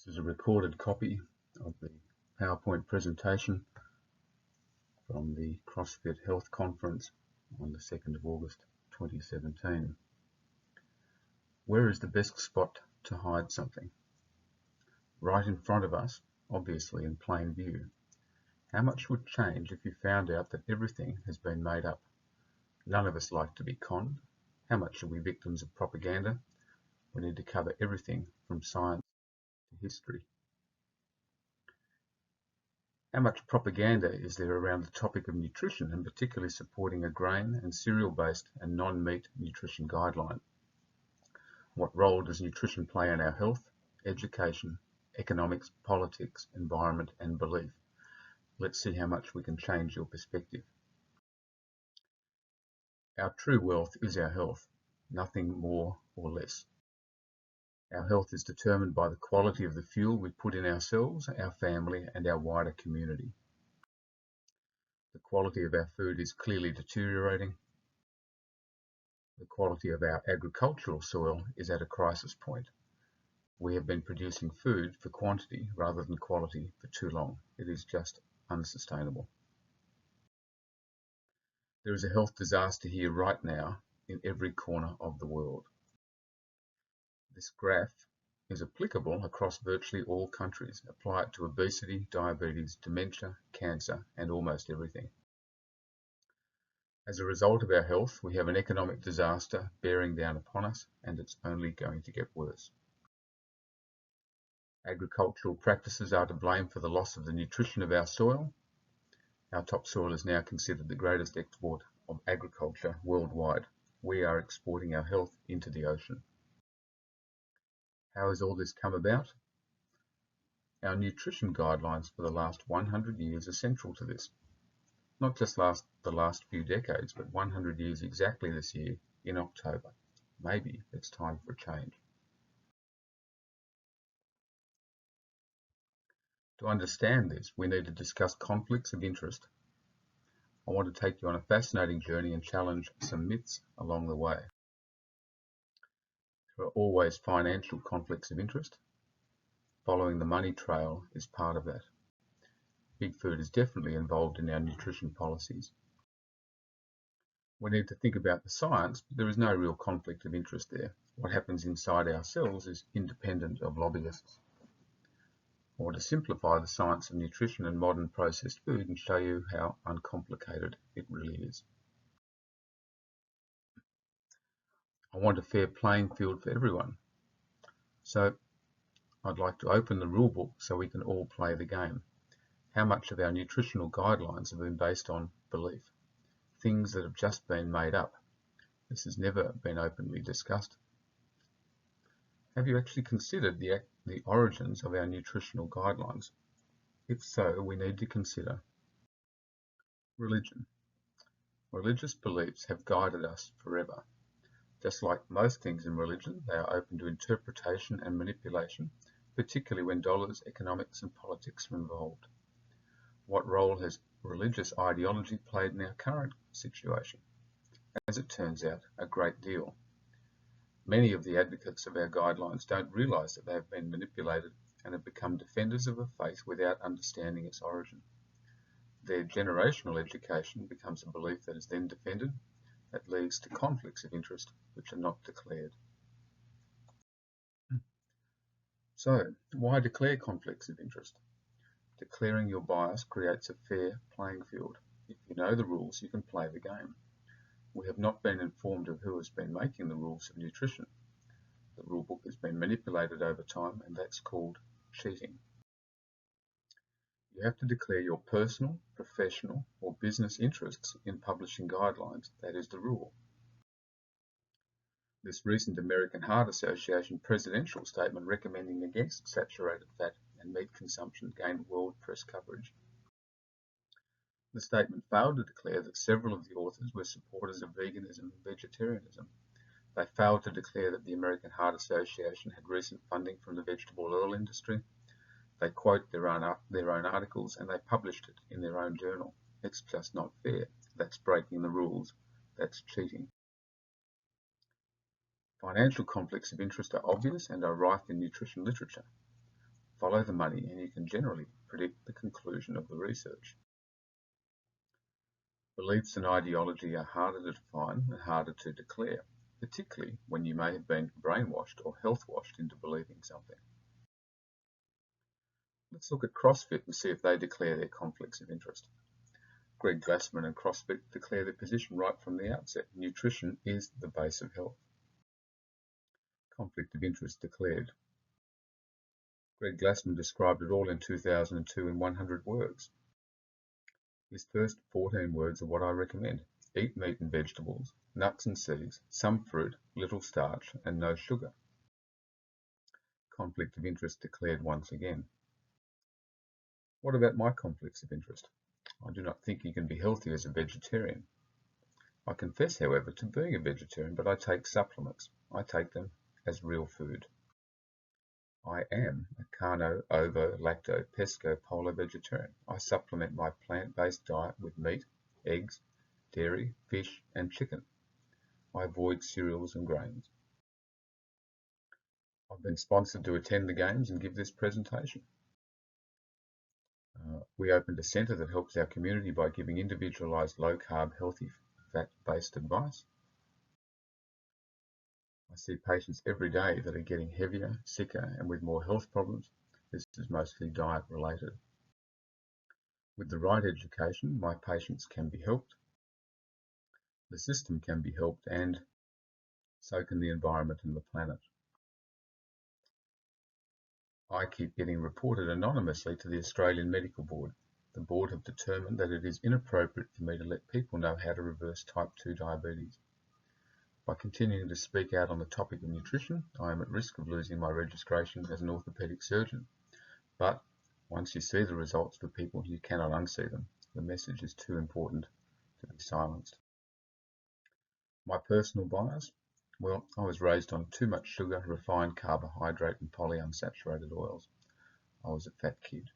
This is a recorded copy of the PowerPoint presentation from the CrossFit Health Conference on the 2nd of August 2017. Where is the best spot to hide something? Right in front of us, obviously in plain view. How much would change if you found out that everything has been made up? None of us like to be conned. How much are we victims of propaganda? We need to cover everything from science to history. How much propaganda is there around the topic of nutrition, and particularly supporting a grain and cereal-based and non-meat nutrition guideline? What role does nutrition play in our health, education, economics, politics, environment, and belief? Let's see how much we can change your perspective. Our true wealth is our health, nothing more or less. Our health is determined by the quality of the fuel we put in ourselves, our family, and our wider community. The quality of our food is clearly deteriorating. The quality of our agricultural soil is at a crisis point. We have been producing food for quantity rather than quality for too long. It is just unsustainable. There is a health disaster here right now in every corner of the world. This graph is applicable across virtually all countries. Apply it to obesity, diabetes, dementia, cancer, and almost everything. As a result of our health, we have an economic disaster bearing down upon us, and it's only going to get worse. Agricultural practices are to blame for the loss of the nutrition of our soil. Our topsoil is now considered the greatest export of agriculture worldwide. We are exporting our health into the ocean. How has all this come about? Our nutrition guidelines for the last 100 years are central to this. Not just the last few decades, but 100 years exactly this year in October. Maybe it's time for a change. To understand this, we need to discuss conflicts of interest. I want to take you on a fascinating journey and challenge some myths along the way. There are always financial conflicts of interest. Following the money trail is part of that. Big food is definitely involved in our nutrition policies. We need to think about the science, but there is no real conflict of interest there. What happens inside our cells is independent of lobbyists. I want to simplify the science of nutrition and modern processed food and show you how uncomplicated it really is. I want a fair playing field for everyone. So I'd like to open the rule book so we can all play the game. How much of our nutritional guidelines have been based on belief? Things that have just been made up. This has never been openly discussed. Have you actually considered the origins of our nutritional guidelines? If so, we need to consider religion. Religious beliefs have guided us forever. Just like most things in religion, they are open to interpretation and manipulation, particularly when dollars, economics, and politics are involved. What role has religious ideology played in our current situation? As it turns out, a great deal. Many of the advocates of our guidelines don't realize that they have been manipulated and have become defenders of a faith without understanding its origin. Their generational education becomes a belief that is then defended, that leads to conflicts of interest which are not declared. So, why declare conflicts of interest? Declaring your bias creates a fair playing field. If you know the rules, you can play the game. We have not been informed of who has been making the rules of nutrition. The rule book has been manipulated over time, and that's called cheating. You have to declare your personal, professional, or business interests in publishing guidelines. That is the rule. This recent American Heart Association presidential statement recommending against saturated fat and meat consumption gained world press coverage. The statement failed to declare that several of the authors were supporters of veganism and vegetarianism. They failed to declare that the American Heart Association had recent funding from the vegetable oil industry. They quote their own articles and they published it in their own journal. It's just not fair. That's breaking the rules. That's cheating. Financial conflicts of interest are obvious and are rife in nutrition literature. Follow the money and you can generally predict the conclusion of the research. Beliefs and ideology are harder to define and harder to declare, particularly when you may have been brainwashed or health washed into believing something. Let's look at CrossFit and see if they declare their conflicts of interest. Greg Glassman and CrossFit declare their position right from the outset. Nutrition is the base of health. Conflict of interest declared. Greg Glassman described it all in 2002 in 100 words. His first 14 words are what I recommend. Eat meat and vegetables, nuts and seeds, some fruit, little starch, and no sugar. Conflict of interest declared once again. What about my conflicts of interest? I do not think you can be healthy as a vegetarian. I confess, however, to being a vegetarian, but I take supplements. I take them as real food. I am a carno, ovo, lacto, pesco, polo vegetarian. I supplement my plant-based diet with meat, eggs, dairy, fish, and chicken. I avoid cereals and grains. I've been sponsored to attend the games and give this presentation. We opened a centre that helps our community by giving individualised low-carb, healthy, fat-based advice. I see patients every day that are getting heavier, sicker, and with more health problems. This is mostly diet-related. With the right education, my patients can be helped, the system can be helped, and so can the environment and the planet. I keep getting reported anonymously to the Australian Medical Board. The board have determined that it is inappropriate for me to let people know how to reverse type 2 diabetes. By continuing to speak out on the topic of nutrition, I am at risk of losing my registration as an orthopaedic surgeon. But once you see the results for people, you cannot unsee them. The message is too important to be silenced. My personal bias? Well, I was raised on too much sugar, refined carbohydrate, and polyunsaturated oils. I was a fat kid.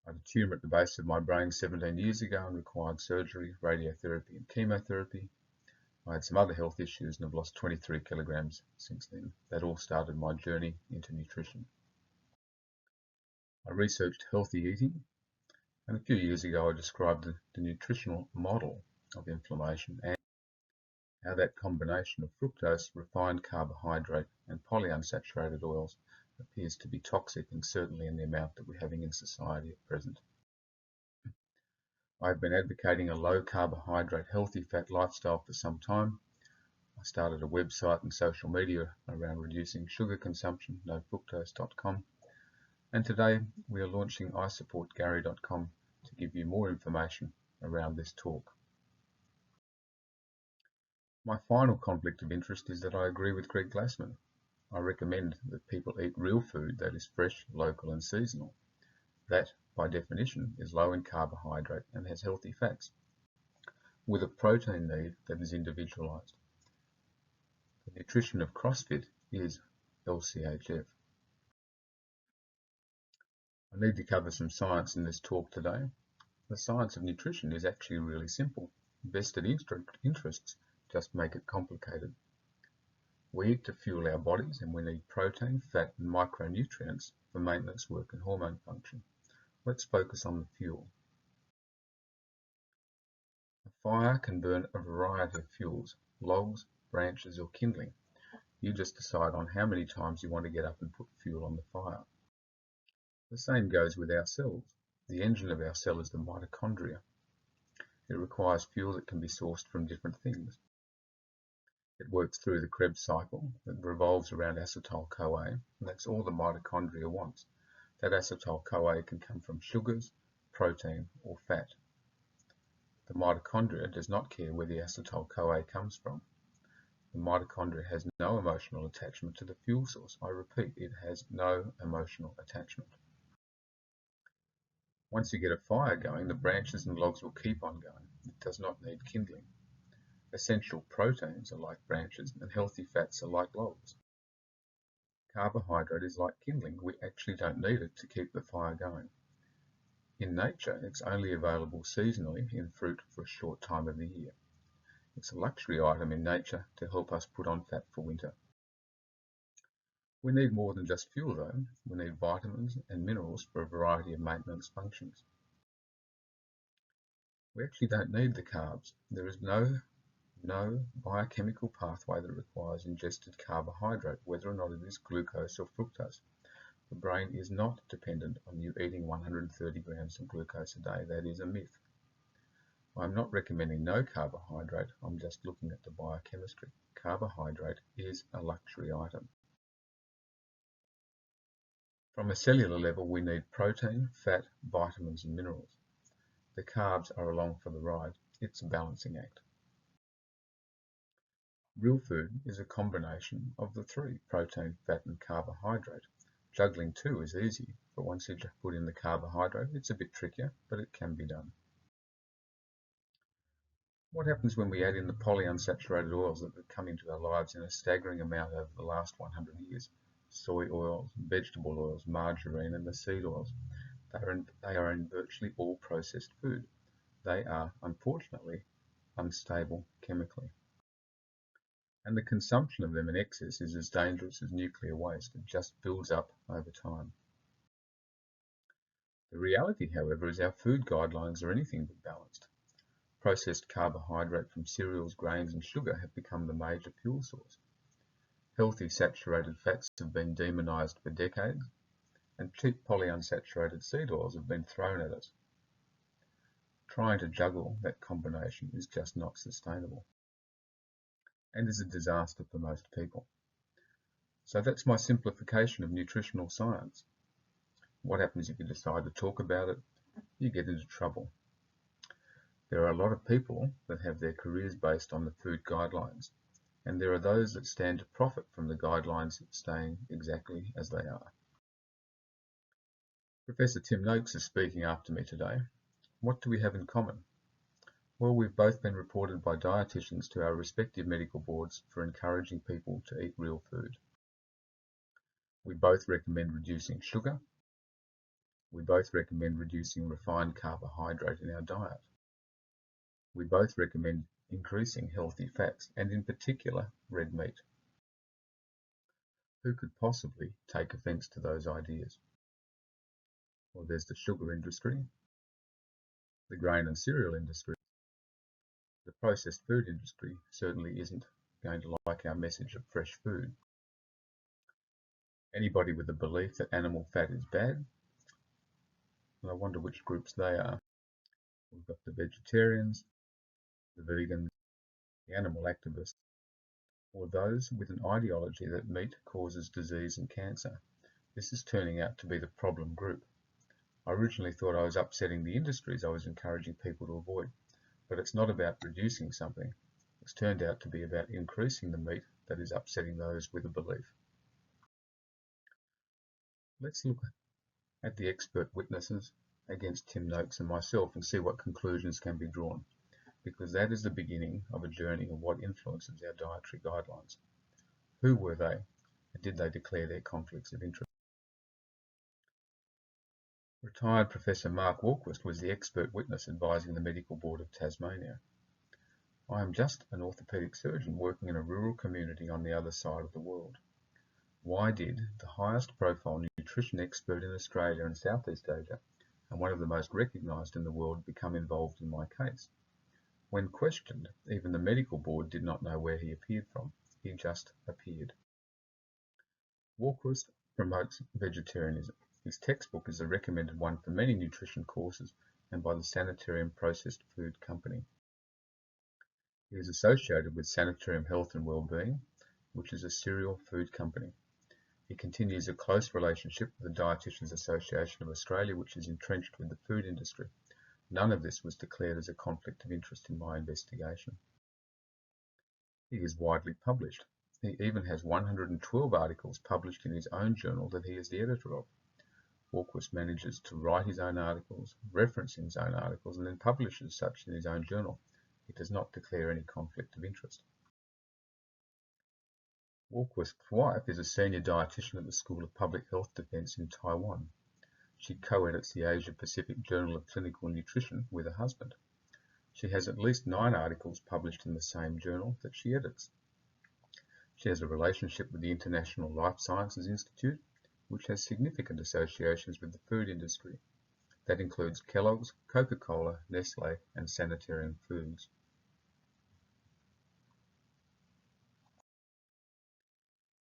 I had a tumour at the base of my brain 17 years ago and required surgery, radiotherapy, and chemotherapy. I had some other health issues and have lost 23 kilograms since then. That all started my journey into nutrition. I researched healthy eating, and a few years ago I described the nutritional model of inflammation and how that combination of fructose, refined carbohydrate, and polyunsaturated oils appears to be toxic, and certainly in the amount that we're having in society at present. I've been advocating a low carbohydrate, healthy fat lifestyle for some time. I started a website and social media around reducing sugar consumption, nofructose.com. And today we are launching isupportgary.com to give you more information around this talk. My final conflict of interest is that I agree with Greg Glassman. I recommend that people eat real food that is fresh, local and seasonal. That, by definition, is low in carbohydrate and has healthy fats, with a protein need that is individualised. The nutrition of CrossFit is LCHF. I need to cover some science in this talk today. The science of nutrition is actually really simple. Vested interests just make it complicated. We eat to fuel our bodies and we need protein, fat and micronutrients for maintenance work and hormone function. Let's focus on the fuel. A fire can burn a variety of fuels, logs, branches or kindling. You just decide on how many times you want to get up and put fuel on the fire. The same goes with our cells. The engine of our cell is the mitochondria. It requires fuel that can be sourced from different things. It works through the Krebs cycle that revolves around acetyl-CoA, and that's all the mitochondria wants. That acetyl-CoA can come from sugars, protein, or fat. The mitochondria does not care where the acetyl-CoA comes from. The mitochondria has no emotional attachment to the fuel source. I repeat, it has no emotional attachment. Once you get a fire going, the branches and logs will keep on going. It does not need kindling. Essential proteins are like branches and healthy fats are like logs. Carbohydrate is like kindling. We actually don't need it to keep the fire going. In nature, it's only available seasonally in fruit for a short time of the year. It's a luxury item in nature to help us put on fat for winter. We need more than just fuel though. We need vitamins and minerals for a variety of maintenance functions. We actually don't need the carbs. There is no biochemical pathway that requires ingested carbohydrate, whether or not it is glucose or fructose. The brain is not dependent on you eating 130 grams of glucose a day. That is a myth. I'm not recommending no carbohydrate. I'm just looking at the biochemistry. Carbohydrate is a luxury item. From a cellular level, we need protein, fat, vitamins, and minerals. The carbs are along for the ride. It's a balancing act. Real food is a combination of the three, protein, fat, and carbohydrate. Juggling two is easy, but once you put in the carbohydrate, it's a bit trickier, but it can be done. What happens when we add in the polyunsaturated oils that have come into our lives in a staggering amount over the last 100 years? Soy oils, vegetable oils, margarine, and the seed oils. They are in virtually all processed food. They are, unfortunately, unstable chemically. And the consumption of them in excess is as dangerous as nuclear waste. It just builds up over time. The reality, however, is our food guidelines are anything but balanced. Processed carbohydrate from cereals, grains, and sugar have become the major fuel source. Healthy saturated fats have been demonized for decades, and cheap polyunsaturated seed oils have been thrown at us. Trying to juggle that combination is just not sustainable, and is a disaster for most people. So that's my simplification of nutritional science. What happens if you decide to talk about it? You get into trouble. There are a lot of people that have their careers based on the food guidelines, and there are those that stand to profit from the guidelines staying exactly as they are. Professor Tim Noakes is speaking after me today. What do we have in common? Well, we've both been reported by dietitians to our respective medical boards for encouraging people to eat real food. We both recommend reducing sugar. We both recommend reducing refined carbohydrate in our diet. We both recommend increasing healthy fats, and in particular, red meat. Who could possibly take offence to those ideas? Well, there's the sugar industry, the grain and cereal industry. The processed food industry certainly isn't going to like our message of fresh food. Anybody with the belief that animal fat is bad, and I wonder which groups they are. We've got the vegetarians, the vegans, the animal activists, or those with an ideology that meat causes disease and cancer. This is turning out to be the problem group. I originally thought I was upsetting the industries I was encouraging people to avoid, but it's not about reducing something. It's turned out to be about increasing the meat that is upsetting those with a belief. Let's look at the expert witnesses against Tim Noakes and myself and see what conclusions can be drawn, because that is the beginning of a journey of what influences our dietary guidelines. Who were they, and did they declare their conflicts of interest? Retired Professor Mark Walquist was the expert witness advising the Medical Board of Tasmania. I am just an orthopaedic surgeon working in a rural community on the other side of the world. Why did the highest profile nutrition expert in Australia and Southeast Asia, and one of the most recognised in the world, become involved in my case? When questioned, even the medical board did not know where he appeared from. He just appeared. Walquist promotes vegetarianism. His textbook is a recommended one for many nutrition courses and by the Sanitarium Processed Food Company. He is associated with Sanitarium Health and Wellbeing, which is a cereal food company. He continues a close relationship with the Dietitians Association of Australia, which is entrenched with the food industry. None of this was declared as a conflict of interest in my investigation. He is widely published. He even has 112 articles published in his own journal that he is the editor of. Walquist manages to write his own articles, reference his own articles, and then publishes such in his own journal. He does not declare any conflict of interest. Walquist's wife is a senior dietitian at the School of Public Health Defence in Taiwan. She co-edits the Asia Pacific Journal of Clinical Nutrition with her husband. She has at least 9 articles published in the same journal that she edits. She has a relationship with the International Life Sciences Institute, which has significant associations with the food industry. That includes Kellogg's, Coca-Cola, Nestle, and Sanitarium Foods.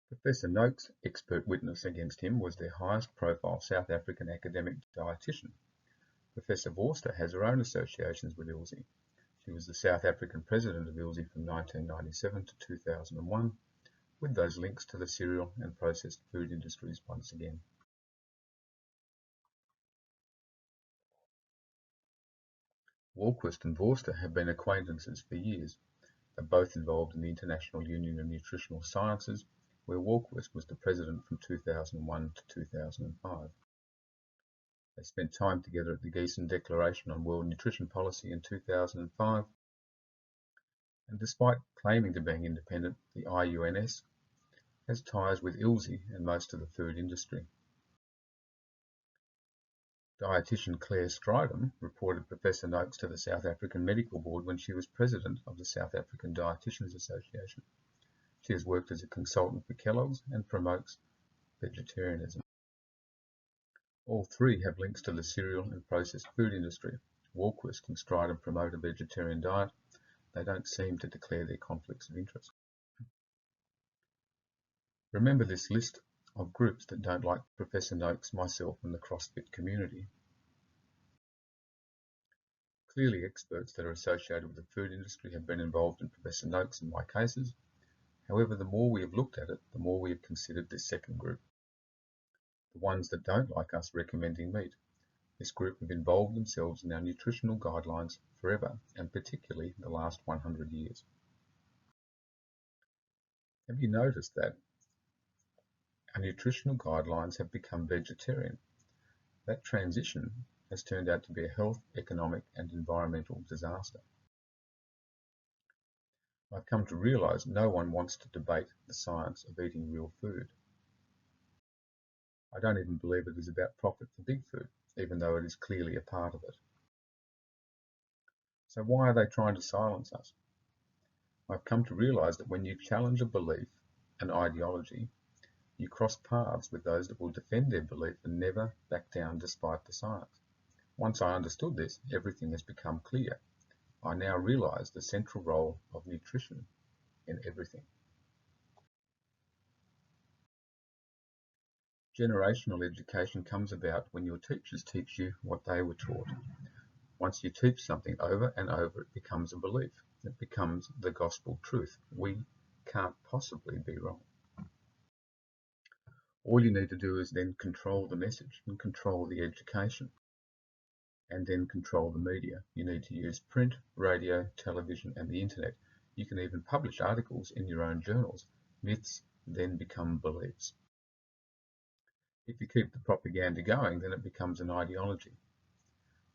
Professor Noakes' expert witness against him was their highest-profile South African academic dietitian. Professor Vorster has her own associations with ILSI. She was the South African president of ILSI from 1997 to 2001, with those links to the cereal and processed food industries once again. Wahlquist and Vorster have been acquaintances for years. They're both involved in the International Union of Nutritional Sciences, where Wahlquist was the president from 2001 to 2005. They spent time together at the Gießen Declaration on World Nutrition Policy in 2005, and despite claiming to being independent, the IUNS has ties with ILSI and most of the food industry. Dietitian Claire Stridham reported Professor Noakes to the South African Medical Board when she was president of the South African Dietitians Association. She has worked as a consultant for Kellogg's and promotes vegetarianism. All three have links to the cereal and processed food industry. Wahlquist and Stridham promote a vegetarian diet. They don't seem to declare their conflicts of interest. Remember this list of groups that don't like Professor Noakes, myself, and the CrossFit community. Clearly, experts that are associated with the food industry have been involved in Professor Noakes and my cases. However, the more we have looked at it, the more we have considered this second group. The ones that don't like us recommending meat. This group have involved themselves in our nutritional guidelines forever, and particularly the last 100 years. Have you noticed that our nutritional guidelines have become vegetarian? That transition has turned out to be a health, economic, and environmental disaster. I've come to realize no one wants to debate the science of eating real food. I don't even believe it is about profit for big food, even though it is clearly a part of it. So why are they trying to silence us? I've come to realize that when you challenge a belief, an ideology, you cross paths with those that will defend their belief and never back down despite the science. Once I understood this, everything has become clear. I now realize the central role of nutrition in everything. Generational education comes about when your teachers teach you what they were taught. Once you teach something over and over, it becomes a belief. It becomes the gospel truth. We can't possibly be wrong. All you need to do is then control the message and control the education, and then control the media. You need to use print, radio, television, and the internet. You can even publish articles in your own journals. Myths then become beliefs. If you keep the propaganda going, then it becomes an ideology.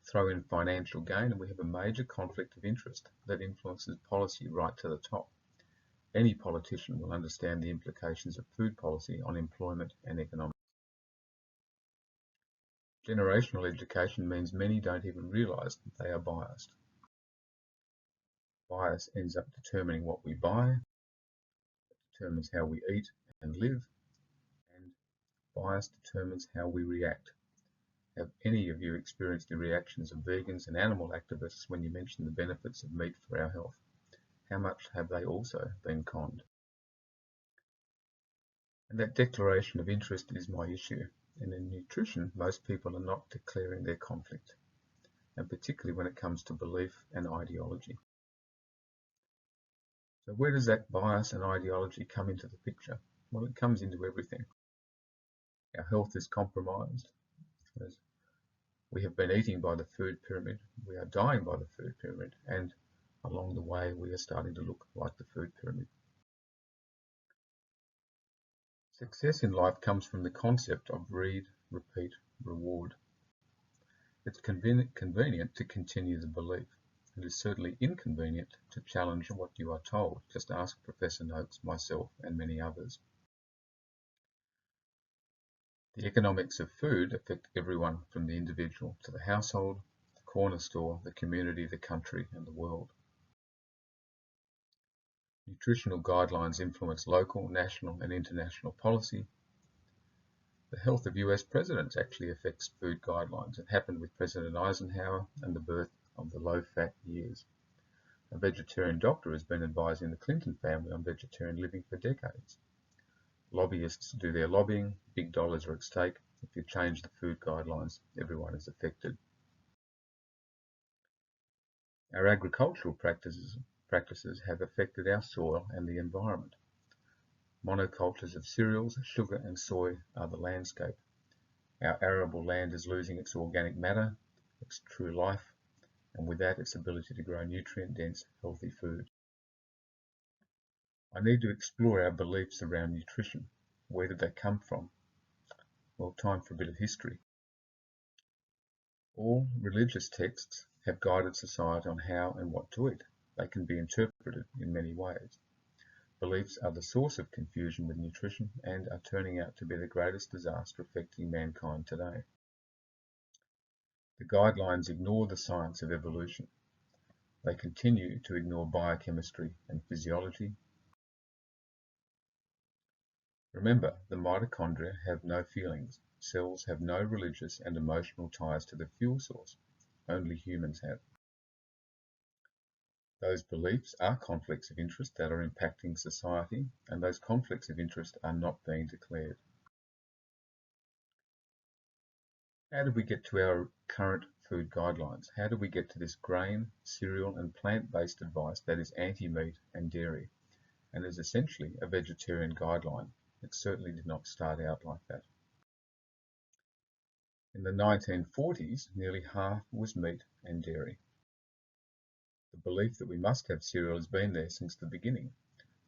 Throw in financial gain and we have a major conflict of interest that influences policy right to the top. Any politician will understand the implications of food policy on employment and economics. Generational education means many don't even realize that they are biased. Bias ends up determining what we buy, determines how we eat and live, and bias determines how we react. Have any of you experienced the reactions of vegans and animal activists when you mention the benefits of meat for our health? How much have they also been conned? And that declaration of interest is my issue. And in nutrition, most people are not declaring their conflict, and particularly when it comes to belief and ideology. So where does that bias and ideology come into the picture? Well, it comes into everything. Our health is compromised. As we have been eating by the food pyramid, we are dying by the food pyramid, and along the way we are starting to look like the food pyramid. Success in life comes from the concept of read, repeat, reward. It's convenient to continue the belief. It is certainly inconvenient to challenge what you are told. Just ask Professor Noakes, myself, and many others. The economics of food affect everyone from the individual to the household, the corner store, the community, the country, and the world. Nutritional guidelines influence local, national, and international policy. The health of US presidents actually affects food guidelines. It happened with President Eisenhower and the birth of the low-fat years. A vegetarian doctor has been advising the Clinton family on vegetarian living for decades. Lobbyists do their lobbying, big dollars are at stake. If you change the food guidelines, everyone is affected. Our agricultural practices have affected our soil and the environment. Monocultures of cereals, sugar and soy are the landscape. Our arable land is losing its organic matter, its true life, and with that its ability to grow nutrient-dense, healthy food. I need to explore our beliefs around nutrition. Where did they come from? Well, time for a bit of history. All religious texts have guided society on how and what to eat. They can be interpreted in many ways. Beliefs are the source of confusion with nutrition and are turning out to be the greatest disaster affecting mankind today. The guidelines ignore the science of evolution. They continue to ignore biochemistry and physiology. Remember, the mitochondria have no feelings. Cells have no religious and emotional ties to the fuel source. Only humans have. Those beliefs are conflicts of interest that are impacting society, and those conflicts of interest are not being declared. How did we get to our current food guidelines? How did we get to this grain, cereal, and plant-based advice that is anti-meat and dairy, and is essentially a vegetarian guideline? It certainly did not start out like that. In the 1940s, nearly half was meat and dairy. The belief that we must have cereal has been there since the beginning.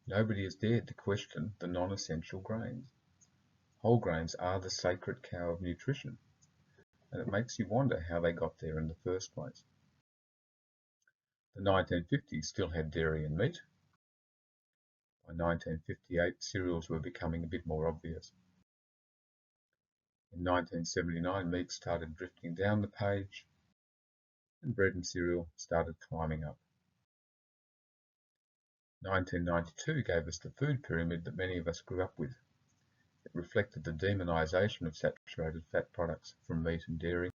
Nobody has dared to question the non-essential grains. Whole grains are the sacred cow of nutrition, and it makes you wonder how they got there in the first place. The 1950s still had dairy and meat. By 1958, cereals were becoming a bit more obvious. In 1979, meat started drifting down the page, and bread and cereal started climbing up. 1992 gave us the food pyramid that many of us grew up with. It reflected the demonization of saturated fat products from meat and dairy.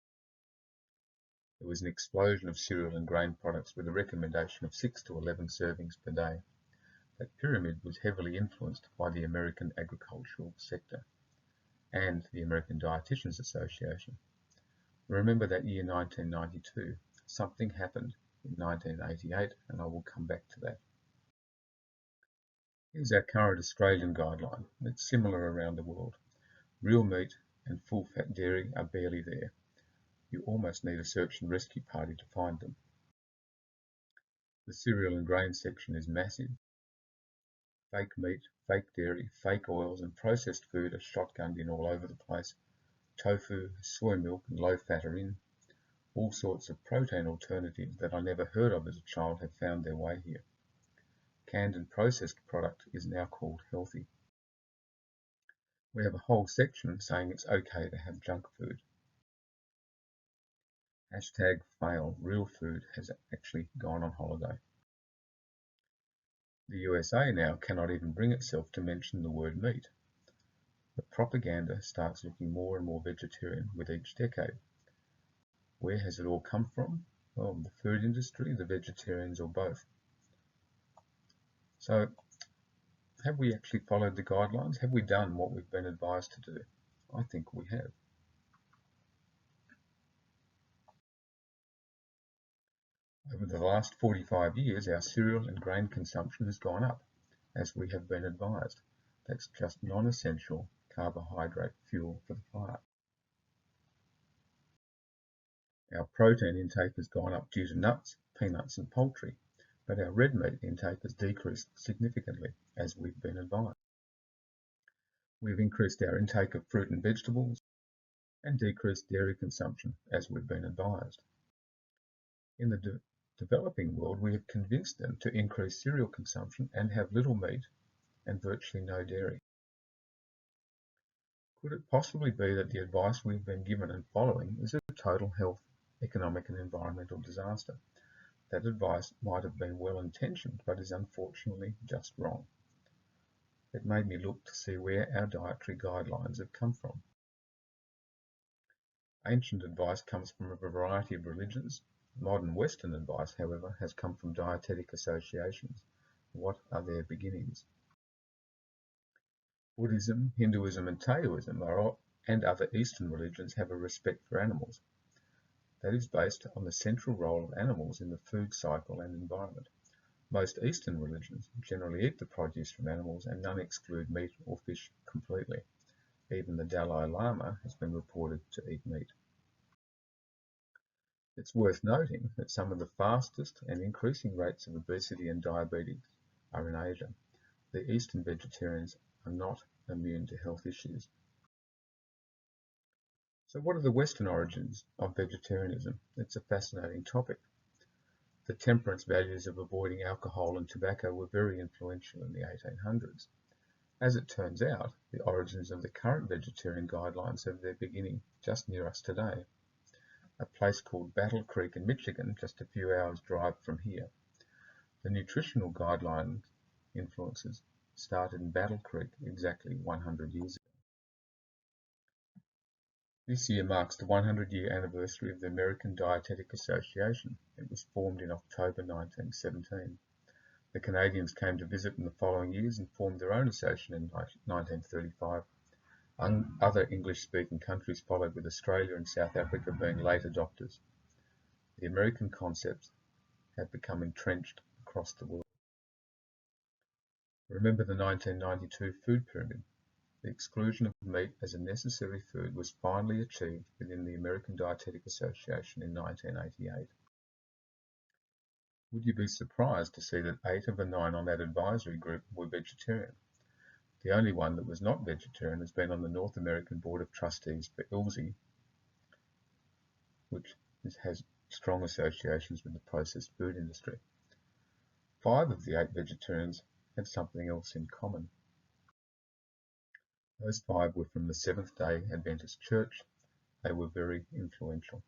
There was an explosion of cereal and grain products with a recommendation of 6 to 11 servings per day. That pyramid was heavily influenced by the American agricultural sector and the American Dietitians Association. Remember that year 1992. Something happened in 1988, and I will come back to that. Here's our current Australian guideline. It's similar around the world. Real meat and full-fat dairy are barely there. You almost need a search and rescue party to find them. The cereal and grain section is massive. Fake meat, fake dairy, fake oils, and processed food are shotgunned in all over the place. Tofu, soy milk, and low fat are in. All sorts of protein alternatives that I never heard of as a child have found their way here. Canned and processed product is now called healthy. We have a whole section saying it's okay to have junk food. #fail, real food has actually gone on holiday. The USA now cannot even bring itself to mention the word meat. The propaganda starts looking more and more vegetarian with each decade. Where has it all come from? Well, the food industry, the vegetarians, or both. So, have we actually followed the guidelines? Have we done what we've been advised to do? I think we have. Over the last 45 years, our cereal and grain consumption has gone up, as we have been advised. That's just non-essential carbohydrate fuel for the fire. Our protein intake has gone up due to nuts, peanuts, and poultry, but our red meat intake has decreased significantly, as we've been advised. We've increased our intake of fruit and vegetables and decreased dairy consumption, as we've been advised. In the developing world, we have convinced them to increase cereal consumption and have little meat and virtually no dairy. Could it possibly be that the advice we've been given and following is a total health, economic and environmental disaster? That advice might have been well-intentioned, but is unfortunately just wrong. It made me look to see where our dietary guidelines have come from. Ancient advice comes from a variety of religions. Modern Western advice, however, has come from dietetic associations. What are their beginnings? Buddhism, Hinduism and Taoism and other Eastern religions have a respect for animals. That is based on the central role of animals in the food cycle and environment. Most Eastern religions generally eat the produce from animals, and none exclude meat or fish completely. Even the Dalai Lama has been reported to eat meat. It's worth noting that some of the fastest and increasing rates of obesity and diabetes are in Asia. The Eastern vegetarians are not immune to health issues. So what are the Western origins of vegetarianism? It's a fascinating topic. The temperance values of avoiding alcohol and tobacco were very influential in the 1800s. As it turns out, the origins of the current vegetarian guidelines have their beginning just near us today, a place called Battle Creek in Michigan, just a few hours' drive from here. The nutritional guidelines influences started in Battle Creek exactly 100 years ago. This year marks the 100-year anniversary of the American Dietetic Association. It was formed in October 1917. The Canadians came to visit in the following years and formed their own association in 1935. Other English-speaking countries followed, with Australia and South Africa being late adopters. The American concepts have become entrenched across the world. Remember the 1992 food pyramid. The exclusion of meat as a necessary food was finally achieved within the American Dietetic Association in 1988. Would you be surprised to see that 8 of the 9 on that advisory group were vegetarian? The only one that was not vegetarian has been on the North American Board of Trustees for ILSI, which has strong associations with the processed food industry. 5 of the 8 vegetarians had something else in common. Those 5 were from the Seventh-day Adventist Church. They were very influential.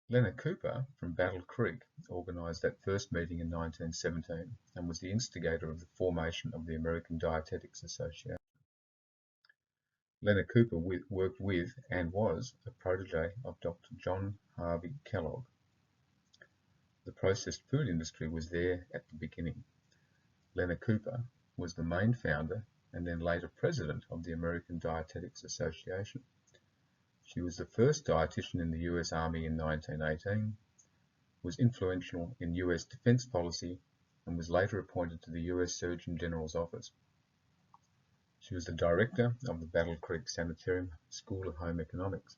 Leonard Cooper from Battle Creek organised that first meeting in 1917 and was the instigator of the formation of the American Dietetics Association. Leonard Cooper worked with and was a protege of Dr. John Harvey Kellogg. The processed food industry was there at the beginning. Leonard Cooper was the main founder and then later president of the American Dietetics Association. She was the first dietitian in the US Army in 1918, was influential in US defense policy, and was later appointed to the US Surgeon General's office. She was the director of the Battle Creek Sanitarium School of Home Economics.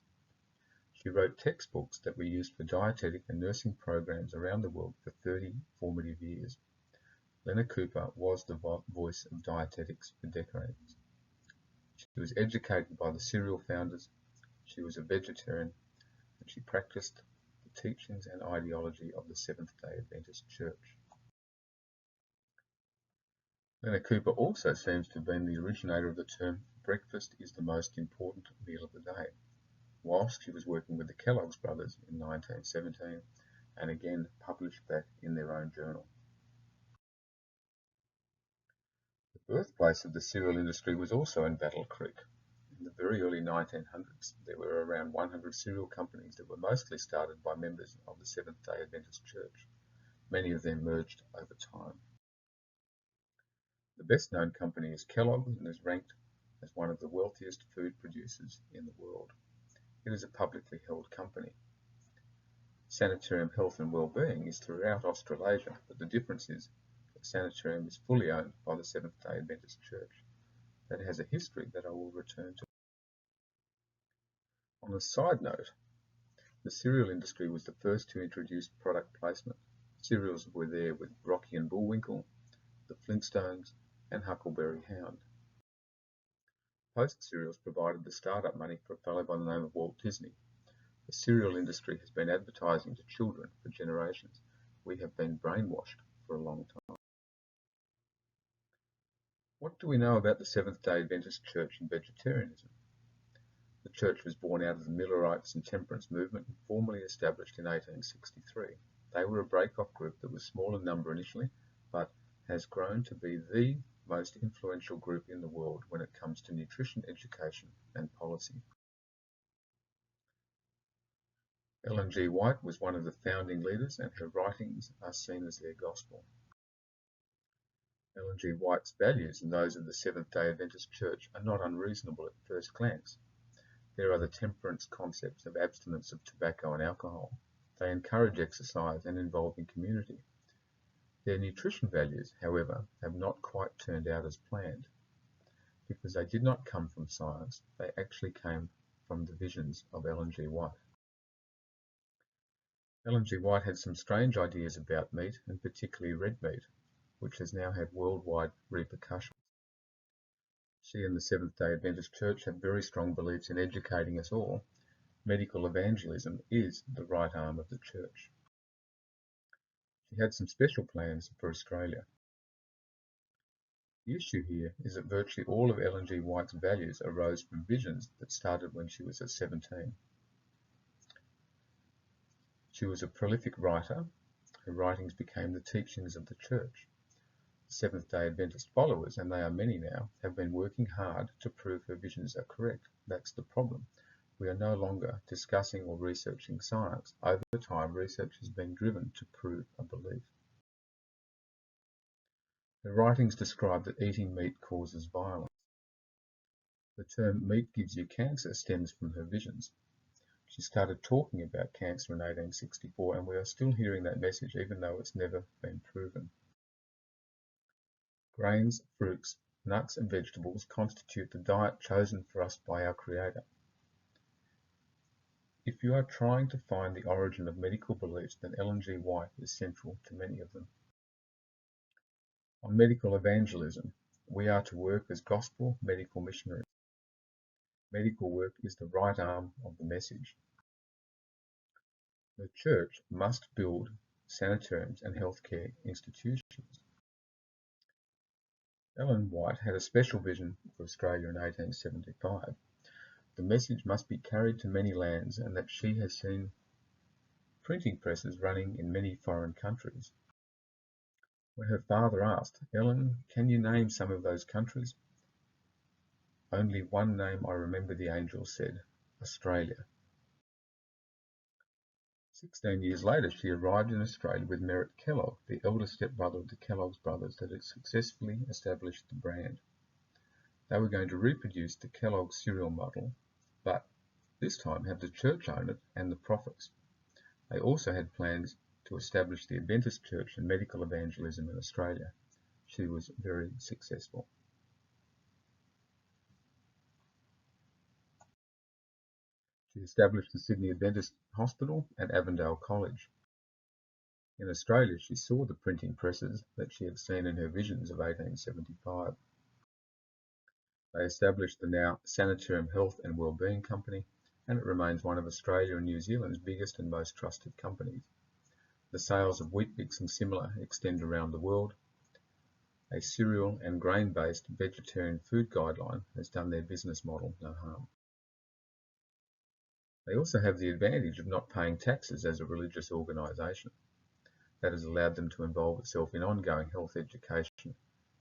She wrote textbooks that were used for dietetic and nursing programs around the world for 30 formative years. Leonard Cooper was the voice of dietetics for decades. She was educated by the cereal founders. She was a vegetarian, and she practiced the teachings and ideology of the Seventh-day Adventist Church. Leonard Cooper also seems to have been the originator of the term "breakfast is the most important meal of the day," whilst she was working with the Kellogg's brothers in 1917, and again published that in their own journal. The birthplace of the cereal industry was also in Battle Creek. In the very early 1900s, there were around 100 cereal companies that were mostly started by members of the Seventh-day Adventist Church. Many of them merged over time. The best-known company is Kellogg's and is ranked as one of the wealthiest food producers in the world. It is a publicly held company. Sanitarium Health and Wellbeing is throughout Australasia, but the difference is that Sanitarium is fully owned by the Seventh-day Adventist Church. That has a history that I will return to. On a side note, the cereal industry was the first to introduce product placement. Cereals were there with Rocky and Bullwinkle, the Flintstones, and Huckleberry Hound. Post cereals provided the startup money for a fellow by the name of Walt Disney. The cereal industry has been advertising to children for generations. We have been brainwashed for a long time. What do we know about the Seventh-day Adventist Church and vegetarianism? The church was born out of the Millerites and temperance movement, formally established in 1863. They were a break-off group that was small in number initially, but has grown to be the most influential group in the world when it comes to nutrition education and policy. Ellen G. White was one of the founding leaders, and her writings are seen as their gospel. Ellen G. White's values and those of the Seventh-day Adventist Church are not unreasonable at first glance. There are the temperance concepts of abstinence of tobacco and alcohol. They encourage exercise and involving community. Their nutrition values, however, have not quite turned out as planned. Because they did not come from science, they actually came from the visions of Ellen G. White. Ellen G. White had some strange ideas about meat, and particularly red meat, which has now had worldwide repercussions. She and the Seventh-day Adventist Church have very strong beliefs in educating us all. Medical evangelism is the right arm of the church. She had some special plans for Australia. The issue here is that virtually all of Ellen G. White's values arose from visions that started when she was 17. She was a prolific writer. Her writings became the teachings of the church. Seventh-day Adventist followers, and they are many now, have been working hard to prove her visions are correct. That's the problem. We are no longer discussing or researching science. Over time, research has been driven to prove a belief. Her writings describe that eating meat causes violence. The term meat gives you cancer stems from her visions. She started talking about cancer in 1864, and we are still hearing that message even though it's never been proven. Grains, fruits, nuts and vegetables constitute the diet chosen for us by our Creator. If you are trying to find the origin of medical beliefs, then Ellen G. White is central to many of them. On medical evangelism, we are to work as gospel medical missionaries. Medical work is the right arm of the message. The church must build sanitariums and healthcare institutions. Ellen White had a special vision for Australia in 1875. The message must be carried to many lands, and that she has seen printing presses running in many foreign countries. When her father asked, "Ellen, can you name some of those countries?" "Only one name I remember," the angel said, "Australia." 16 years later, she arrived in Australia with Merritt Kellogg, the elder stepbrother of the Kellogg's brothers that had successfully established the brand. They were going to reproduce the Kellogg cereal model, but this time have the church own it and the profits. They also had plans to establish the Adventist Church and medical evangelism in Australia. She was very successful. She established the Sydney Adventist Hospital and Avondale College. In Australia, she saw the printing presses that she had seen in her visions of 1875. They established the now Sanitarium Health and Wellbeing Company, and it remains one of Australia and New Zealand's biggest and most trusted companies. The sales of Weet-Bix and similar extend around the world. A cereal and grain-based vegetarian food guideline has done their business model no harm. They also have the advantage of not paying taxes as a religious organisation. That has allowed them to involve itself in ongoing health education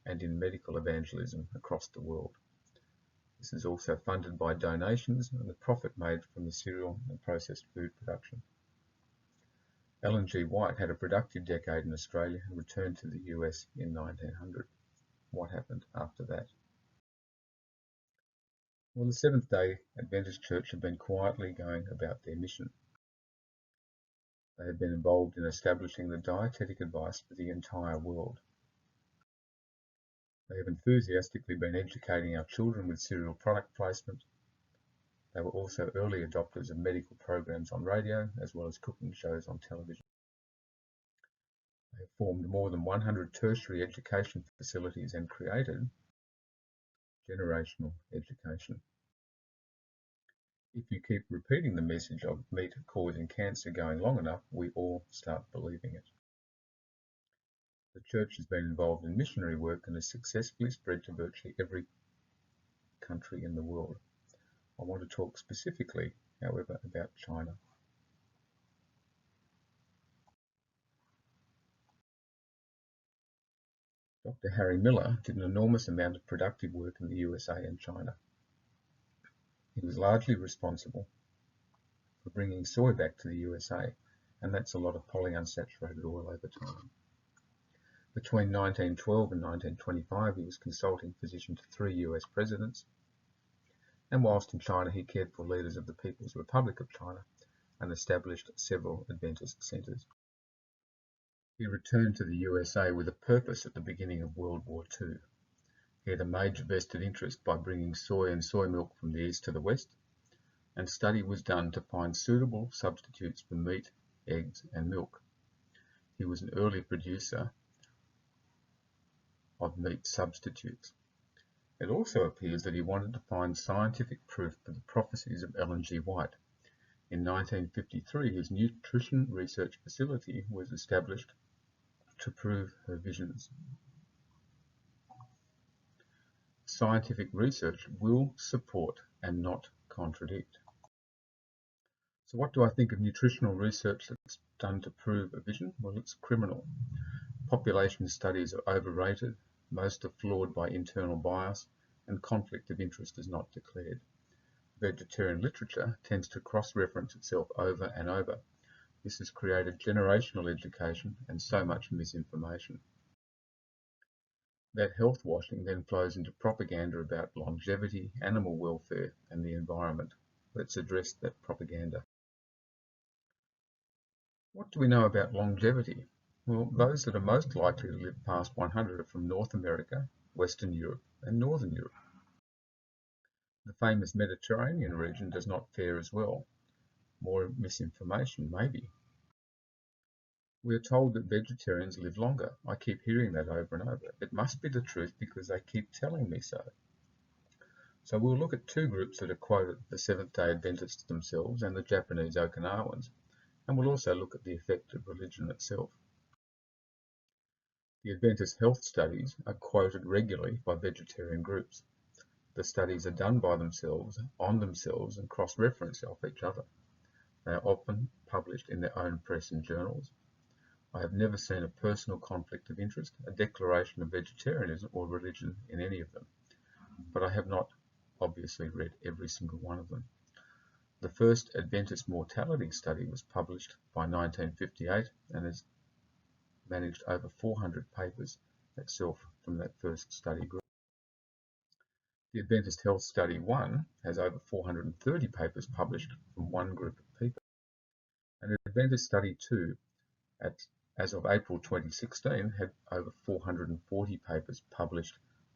and in medical evangelism across the world. This is also funded by donations and the profit made from the cereal and processed food production. Ellen G. White had a productive decade in Australia and returned to the US in 1900. What happened after that? Well, the Seventh-day Adventist Church have been quietly going about their mission. They have been involved in establishing the dietetic advice for the entire world. They have enthusiastically been educating our children with cereal product placement. They were also early adopters of medical programs on radio, as well as cooking shows on television. They have formed more than 100 tertiary education facilities and created generational education. If you keep repeating the message of meat causing cancer going long enough, we all start believing it. The church has been involved in missionary work and has successfully spread to virtually every country in the world. I want to talk specifically, however, about China. Dr. Harry Miller did an enormous amount of productive work in the USA and China. He was largely responsible for bringing soy back to the USA, and that's a lot of polyunsaturated oil over time. Between 1912 and 1925, he was consulting physician to 3 US presidents, and whilst in China, he cared for leaders of the People's Republic of China and established several Adventist centers. He returned to the USA with a purpose at the beginning of World War II. He had a major vested interest by bringing soy and soy milk from the east to the west, and study was done to find suitable substitutes for meat, eggs, and milk. He was an early producer of meat substitutes. It also appears that he wanted to find scientific proof for the prophecies of Ellen G. White. In 1953, his nutrition research facility was established to prove her visions. Scientific research will support and not contradict. So what do I think of nutritional research that's done to prove a vision? Well, it's criminal. Population studies are overrated, most are flawed by internal bias, and conflict of interest is not declared. Vegetarian literature tends to cross-reference itself over and over. This has created generational education and so much misinformation. That health washing then flows into propaganda about longevity, animal welfare, and the environment. Let's address that propaganda. What do we know about longevity? Well, those that are most likely to live past 100 are from North America, Western Europe, and Northern Europe. The famous Mediterranean region does not fare as well. More misinformation, maybe. We are told that vegetarians live longer. I keep hearing that over and over. It must be the truth because they keep telling me so. So we'll look at 2 groups that are quoted, the Seventh-day Adventists themselves and the Japanese Okinawans, and we'll also look at the effect of religion itself. The Adventist health studies are quoted regularly by vegetarian groups. The studies are done by themselves, on themselves, and cross-reference off each other. They are often published in their own press and journals. I have never seen a personal conflict of interest, a declaration of vegetarianism or religion in any of them, but I have not obviously read every single one of them. The first Adventist mortality study was published by 1958 and has managed over 400 papers itself from that first study group. The Adventist Health Study 1 has over 430 papers published from one group of people. And Adventist Study 2, as of April 2016, had over 440 papers published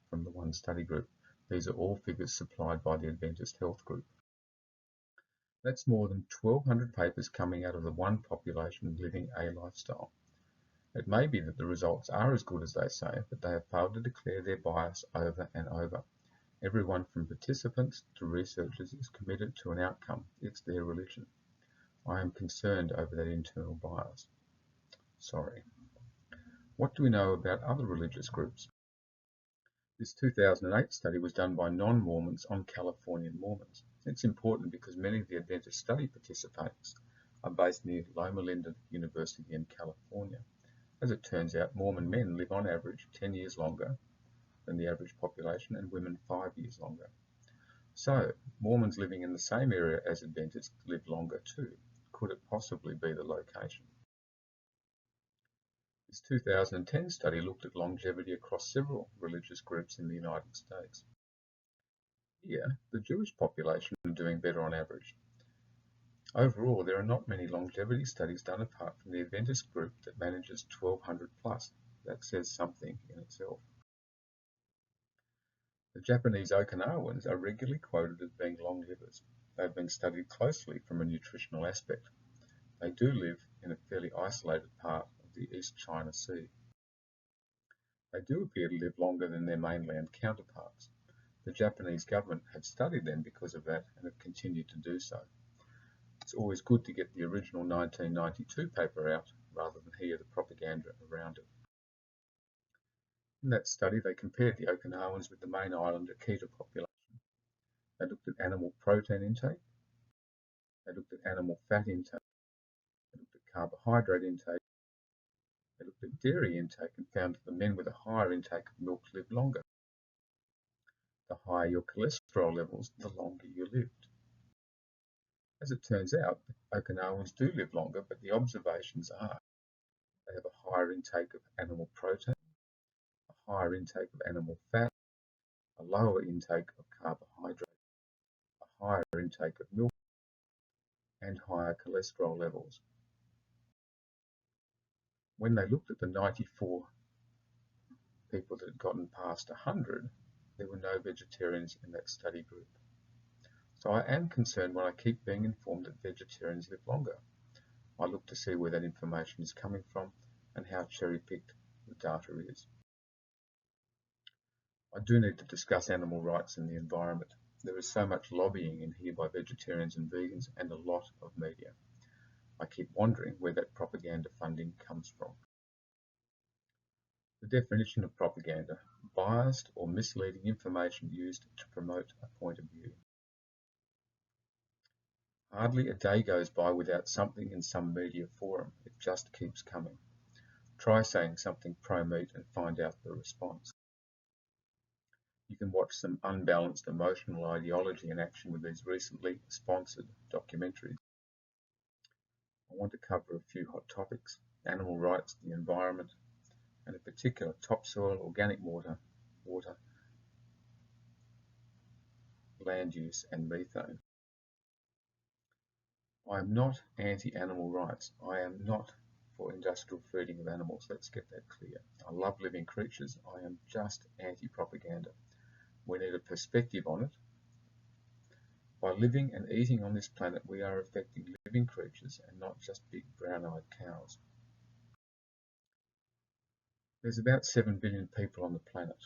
from the one study group. These are all figures supplied by the Adventist Health Group. That's more than 1,200 papers coming out of the one population living a lifestyle. It may be that the results are as good as they say, but they have failed to declare their bias over and over. Everyone from participants to researchers is committed to an outcome. It's their religion. I am concerned over that internal bias. Sorry. What do we know about other religious groups? This 2008 study was done by non-Mormons on Californian Mormons. It's important because many of the Adventist study participants are based near Loma Linda University in California. As it turns out, Mormon men live on average 10 years longer than the average population and women 5 years longer. So, Mormons living in the same area as Adventists live longer too. Could it possibly be the location? This 2010 study looked at longevity across several religious groups in the United States. Here, the Jewish population are doing better on average. Overall, there are not many longevity studies done apart from the Adventist group that manages 1,200 plus. That says something in itself. The Japanese Okinawans are regularly quoted as being long livers. They've been studied closely from a nutritional aspect. They do live in a fairly isolated part of the East China Sea. They do appear to live longer than their mainland counterparts. The Japanese government have studied them because of that and have continued to do so. It's always good to get the original 1992 paper out rather than hear the propaganda around it. In that study, they compared the Okinawans with the main island Akita population. They looked at animal protein intake, they looked at animal fat intake, they looked at carbohydrate intake, they looked at dairy intake and found that the men with a higher intake of milk lived longer. The higher your cholesterol levels, the longer you lived. As it turns out, Okinawans do live longer, but the observations are they have a higher intake of animal protein, a higher intake of animal fat, a lower intake of carbohydrate, a higher intake of milk, and higher cholesterol levels. When they looked at the 94 people that had gotten past 100, there were no vegetarians in that study group. So I am concerned when I keep being informed that vegetarians live longer. I look to see where that information is coming from and how cherry-picked the data is. I do need to discuss animal rights and the environment. There is so much lobbying in here by vegetarians and vegans and a lot of media. I keep wondering where that propaganda funding comes from. The definition of propaganda: biased or misleading information used to promote a point of view. Hardly a day goes by without something in some media forum. It just keeps coming. Try saying something pro-meat and find out the response. You can watch some unbalanced emotional ideology in action with these recently sponsored documentaries. I want to cover a few hot topics: animal rights, the environment, and in particular topsoil, organic water, land use, and methane. I am not anti-animal rights. I am not for industrial feeding of animals. Let's get that clear. I love living creatures. I am just anti-propaganda. We need a perspective on it. By living and eating on this planet, we are affecting living creatures and not just big brown-eyed cows. There's about 7 billion people on the planet.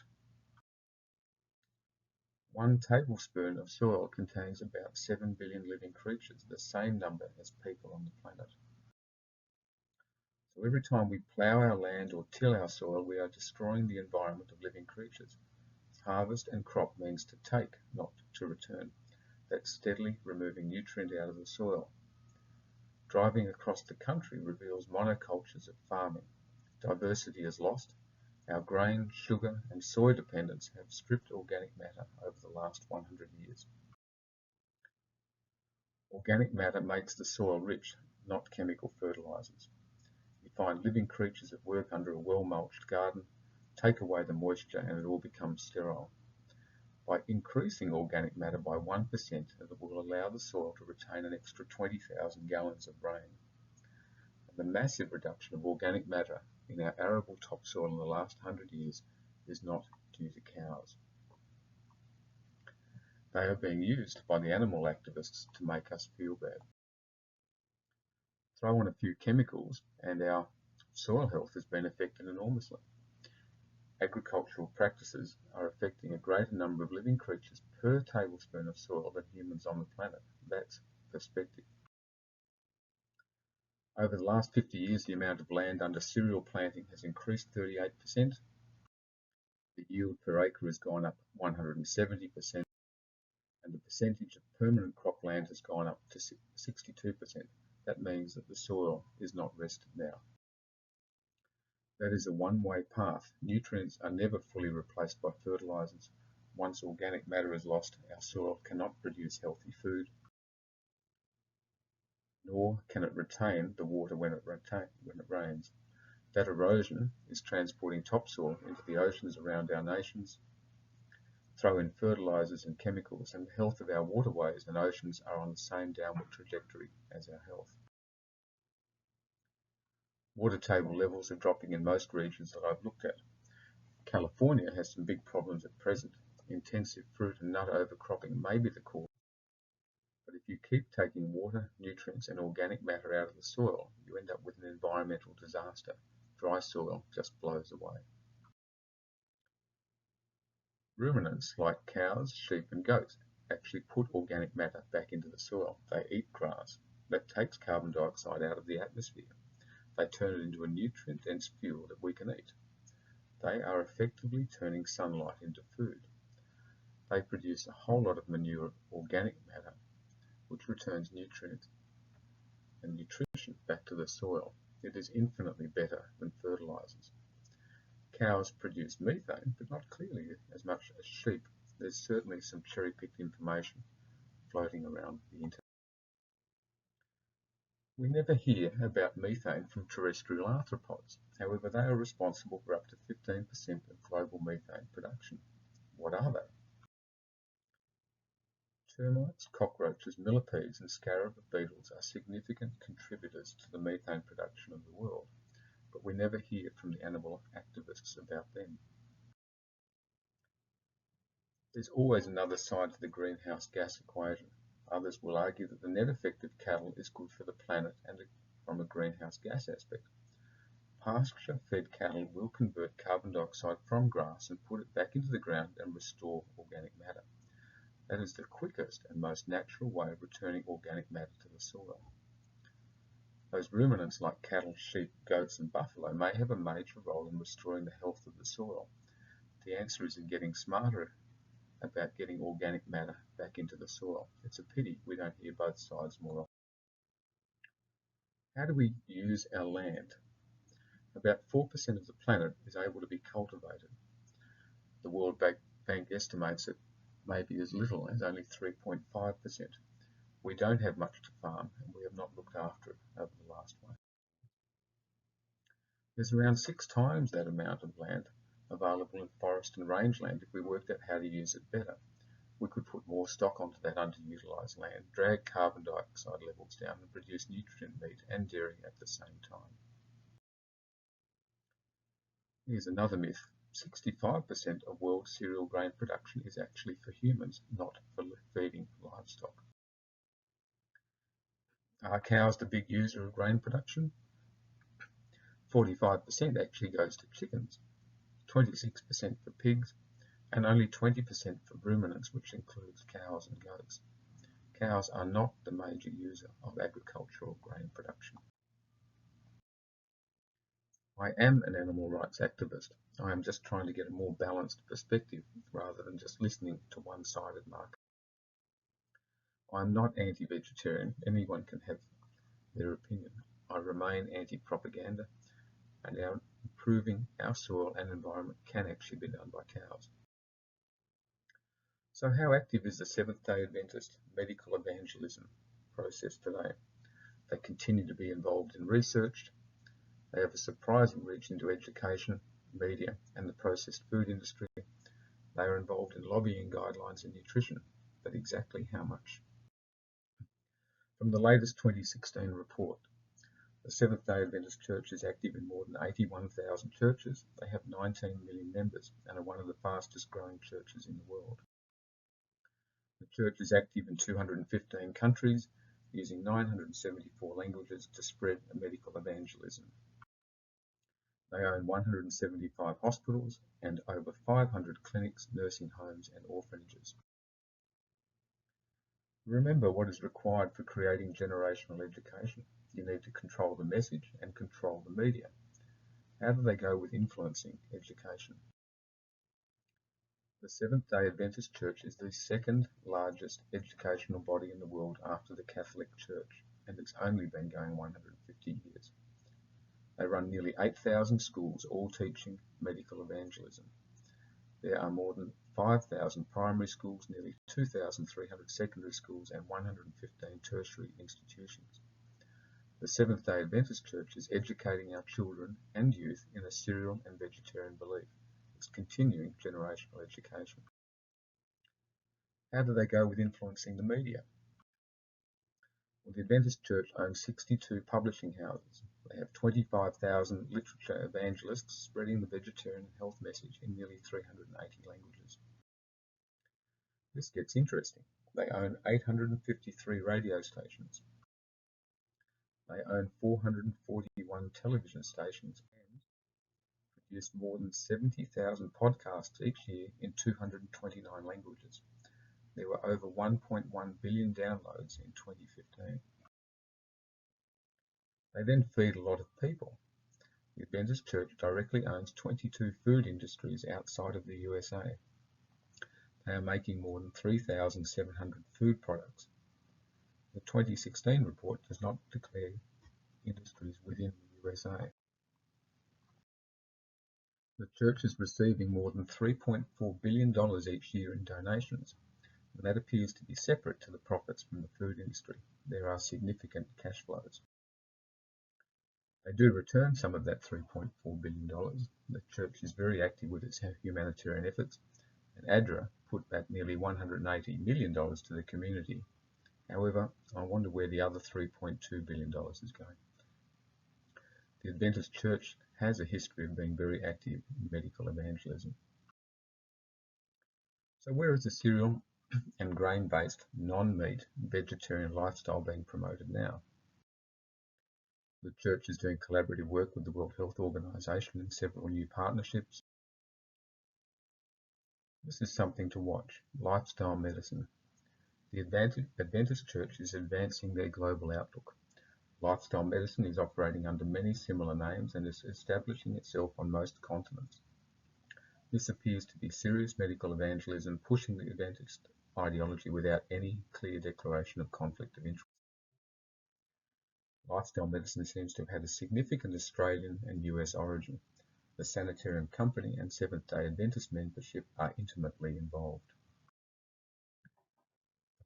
1 tablespoon of soil contains about 7 billion living creatures, the same number as people on the planet. So every time we plough our land or till our soil, we are destroying the environment of living creatures. Harvest and crop means to take, not to return. That's steadily removing nutrient out of the soil. Driving across the country reveals monocultures of farming. Diversity is lost. Our grain, sugar, and soy dependence have stripped organic matter over the last 100 years. Organic matter makes the soil rich, not chemical fertilizers. You find living creatures that work under a well-mulched garden, take away the moisture, and it all becomes sterile. By increasing organic matter by 1%, it will allow the soil to retain an extra 20,000 gallons of rain. And the massive reduction of organic matter in our arable topsoil in the last 100 years is not due to cows. They are being used by the animal activists to make us feel bad. Throw on a few chemicals and our soil health has been affected enormously. Agricultural practices are affecting a greater number of living creatures per tablespoon of soil than humans on the planet. That's perspective. Over the last 50 years, the amount of land under cereal planting has increased 38%. The yield per acre has gone up 170%, and the percentage of permanent cropland has gone up to 62%. That means that the soil is not rested now. That is a one-way path. Nutrients are never fully replaced by fertilizers. Once organic matter is lost, our soil cannot produce healthy food, nor can it retain the water when it rains. That erosion is transporting topsoil into the oceans around our nations. Throw in fertilizers and chemicals, and the health of our waterways and oceans are on the same downward trajectory as our health. Water table levels are dropping in most regions that I've looked at. California has some big problems at present. Intensive fruit and nut overcropping may be the cause. But if you keep taking water, nutrients, and organic matter out of the soil, you end up with an environmental disaster. Dry soil just blows away. Ruminants like cows, sheep, and goats actually put organic matter back into the soil. They eat grass. That takes carbon dioxide out of the atmosphere. They turn it into a nutrient-dense fuel that we can eat. They are effectively turning sunlight into food. They produce a whole lot of manure, organic matter, which returns nutrients and nutrition back to the soil. It is infinitely better than fertilizers. Cows produce methane, but not clearly as much as sheep. There's certainly some cherry-picked information floating around the internet. We never hear about methane from terrestrial arthropods. However, they are responsible for up to 15% of global methane production. What are they? Termites, cockroaches, millipedes and scarab beetles are significant contributors to the methane production of the world, but we never hear from the animal activists about them. There's always another side to the greenhouse gas equation. Others will argue that the net effect of cattle is good for the planet and from a greenhouse gas aspect. Pasture-fed cattle will convert carbon dioxide from grass and put it back into the ground and restore organic matter. That is the quickest and most natural way of returning organic matter to the soil. Those ruminants like cattle, sheep, goats and buffalo may have a major role in restoring the health of the soil. The answer is in getting smarter about getting organic matter back into the soil. It's a pity we don't hear both sides more often. How do we use our land? About 4% of the planet is able to be cultivated. The World Bank estimates it may be as little as only 3.5%. We don't have much to farm, and we have not looked after it over the last one. There's around 6 times that amount of land available in forest and rangeland if we worked out how to use it better. We could put more stock onto that underutilised land, drag carbon dioxide levels down and produce nutrient meat and dairy at the same time. Here's another myth. 65% of world cereal grain production is actually for humans, not for feeding livestock. Are cows the big user of grain production? 45% actually goes to chickens, 26% for pigs, and only 20% for ruminants, which includes cows and goats. Cows are not the major user of agricultural grain production. I am an animal rights activist. I am just trying to get a more balanced perspective rather than just listening to one-sided market. I am not anti-vegetarian. Anyone can have their opinion. I remain anti-propaganda, and improving our soil and environment can actually be done by cows. So how active is the Seventh-day Adventist medical evangelism process today? They continue to be involved in research. They have a surprising reach into education, media, and the processed food industry. They are involved in lobbying guidelines in nutrition, but exactly how much? From the latest 2016 report, the Seventh-day Adventist Church is active in more than 81,000 churches. They have 19 million members and are one of the fastest growing churches in the world. The church is active in 215 countries, using 974 languages to spread medical evangelism. They own 175 hospitals and over 500 clinics, nursing homes and orphanages. Remember what is required for creating generational education. You need to control the message and control the media. How do they go with influencing education? The Seventh-day Adventist Church is the second largest educational body in the world after the Catholic Church, and it's only been going 150 years. They run nearly 8,000 schools, all teaching medical evangelism. There are more than 5,000 primary schools, nearly 2,300 secondary schools, and 115 tertiary institutions. The Seventh-day Adventist Church is educating our children and youth in a cereal and vegetarian belief. It's continuing generational education. How do they go with influencing the media? Well, the Adventist Church owns 62 publishing houses. They have 25,000 literature evangelists spreading the vegetarian health message in nearly 380 languages. This gets interesting. They own 853 radio stations. They own 441 television stations and produce more than 70,000 podcasts each year in 229 languages. There were over 1.1 billion downloads in 2015. They then feed a lot of people. The Adventist Church directly owns 22 food industries outside of the USA. They are making more than 3,700 food products. The 2016 report does not declare industries within the USA. The church is receiving more than $3.4 billion each year in donations, and that appears to be separate to the profits from the food industry. There are significant cash flows. They do return some of that $3.4 billion. The church is very active with its humanitarian efforts, and ADRA put back nearly $180 million to the community. However, I wonder where the other $3.2 billion is going. The Adventist Church has a history of being very active in medical evangelism. So where is the cereal and grain-based, non-meat, vegetarian lifestyle being promoted now? The church is doing collaborative work with the World Health Organization in several new partnerships. This is something to watch. Lifestyle medicine. The Adventist Church is advancing their global outlook. Lifestyle medicine is operating under many similar names and is establishing itself on most continents. This appears to be serious medical evangelism pushing the Adventist ideology without any clear declaration of conflict of interest. Lifestyle medicine seems to have had a significant Australian and US origin. The Sanitarium Company and Seventh-day Adventist membership are intimately involved.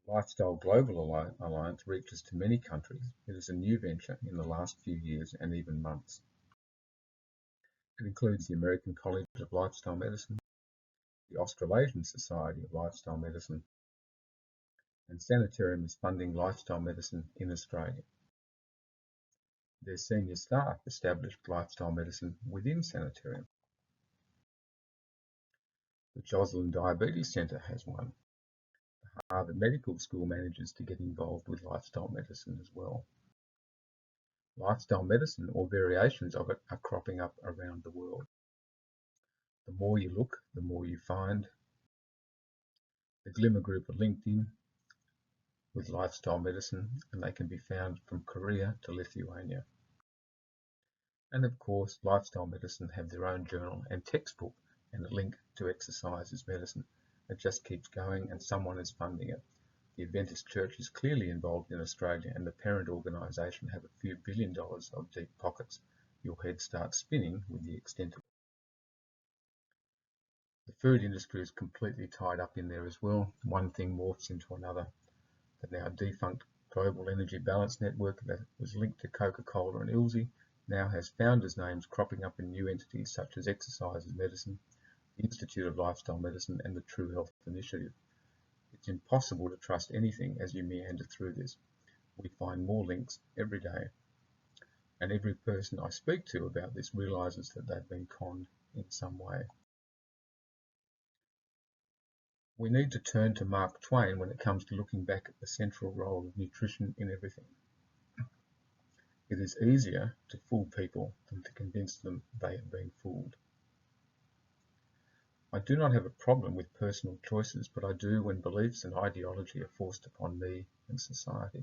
The Lifestyle Global Alliance reaches to many countries. It is a new venture in the last few years and even months. It includes the American College of Lifestyle Medicine, the Australasian Society of Lifestyle Medicine, and Sanitarium is funding lifestyle medicine in Australia. Their senior staff established lifestyle medicine within Sanitarium. The Joslin Diabetes Centre has one. The Harvard Medical School manages to get involved with lifestyle medicine as well. Lifestyle medicine, or variations of it, are cropping up around the world. The more you look, the more you find. The Glimmer Group are linked in with lifestyle medicine, and they can be found from Korea to Lithuania. And of course, lifestyle medicine have their own journal and textbook and a link to exercise as medicine. It just keeps going and someone is funding it. The Adventist Church is clearly involved in Australia and the parent organisation have a few $1 billion of deep pockets. Your head starts spinning with the extent of it. The food industry is completely tied up in there as well. One thing morphs into another. The now defunct Global Energy Balance Network that was linked to Coca-Cola and Ilse now has founders' names cropping up in new entities such as Exercise as Medicine, the Institute of Lifestyle Medicine and the True Health Initiative. It's impossible to trust anything as you meander through this. We find more links every day, and every person I speak to about this realizes that they've been conned in some way. We need to turn to Mark Twain when it comes to looking back at the central role of nutrition in everything. It is easier to fool people than to convince them they have been fooled. I do not have a problem with personal choices, but I do when beliefs and ideology are forced upon me and society.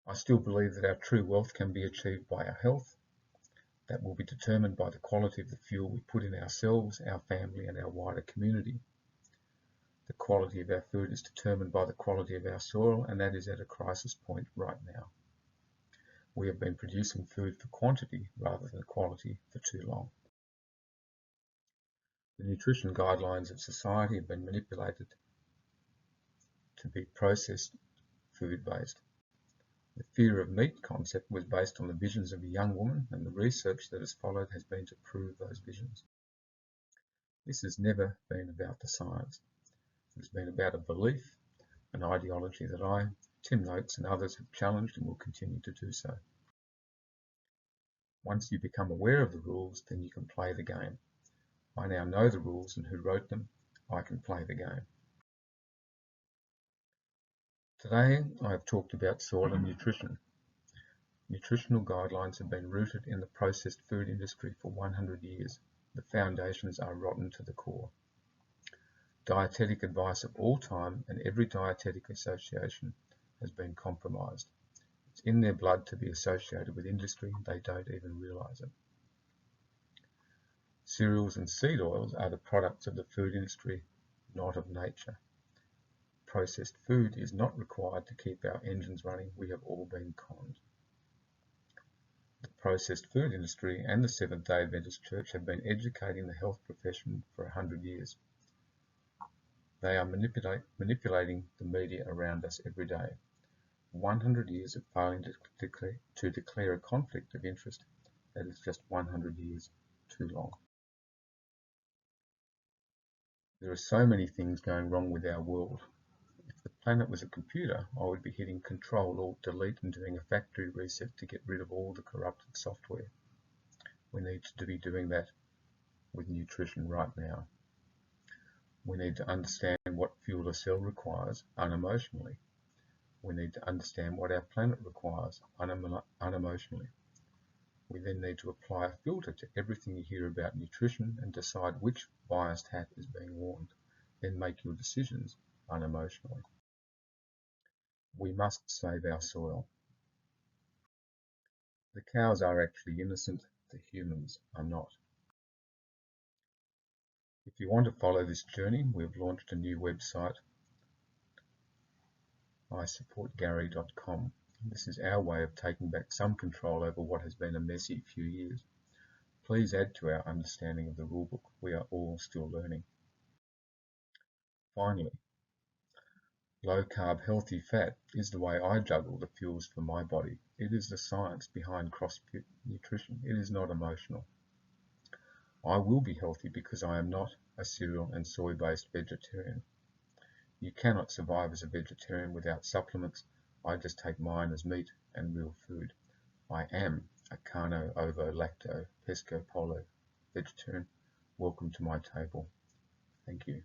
I still believe that our true wealth can be achieved by our health. That will be determined by the quality of the fuel we put in ourselves, our family and our wider community. The quality of our food is determined by the quality of our soil, and that is at a crisis point right now. We have been producing food for quantity rather than quality for too long. The nutrition guidelines of society have been manipulated to be processed food-based. The fear of meat concept was based on the visions of a young woman, and the research that has followed has been to prove those visions. This has never been about the science. It has been about a belief, an ideology that I, Tim Noakes and others have challenged and will continue to do so. Once you become aware of the rules, then you can play the game. I now know the rules and who wrote them. I can play the game. Today I have talked about soil and nutrition. Nutritional guidelines have been rooted in the processed food industry for 100 years. The foundations are rotten to the core. Dietetic advice of all time and every dietetic association has been compromised. It's in their blood to be associated with industry. They don't even realize it. Cereals and seed oils are the products of the food industry, not of nature. Processed food is not required to keep our engines running. We have all been conned. The processed food industry and the Seventh-day Adventist Church have been educating the health profession for 100 years. They are manipulating the media around us every day. 100 years of failing to declare a conflict of interest. That is just 100 years too long. There are so many things going wrong with our world. If the planet was a computer, I would be hitting Control Alt Delete and doing a factory reset to get rid of all the corrupted software. We need to be doing that with nutrition right now. We need to understand what fuel a cell requires unemotionally. We need to understand what our planet requires unemotionally. We then need to apply a filter to everything you hear about nutrition and decide which biased hat is being worn. Then make your decisions unemotionally. We must save our soil. The cows are actually innocent, the humans are not. If you want to follow this journey, we've launched a new website, isupportgary.com. This is our way of taking back some control over what has been a messy few years. Please add to our understanding of the rulebook. We are all still learning. Finally, low-carb healthy fat is the way I juggle the fuels for my body. It is the science behind CrossFit nutrition. It is not emotional. I will be healthy because I am not a cereal and soy-based vegetarian. You cannot survive as a vegetarian without supplements. I just take mine as meat and real food. I am a carno, ovo, lacto, pesco, polo vegetarian. Welcome to my table. Thank you.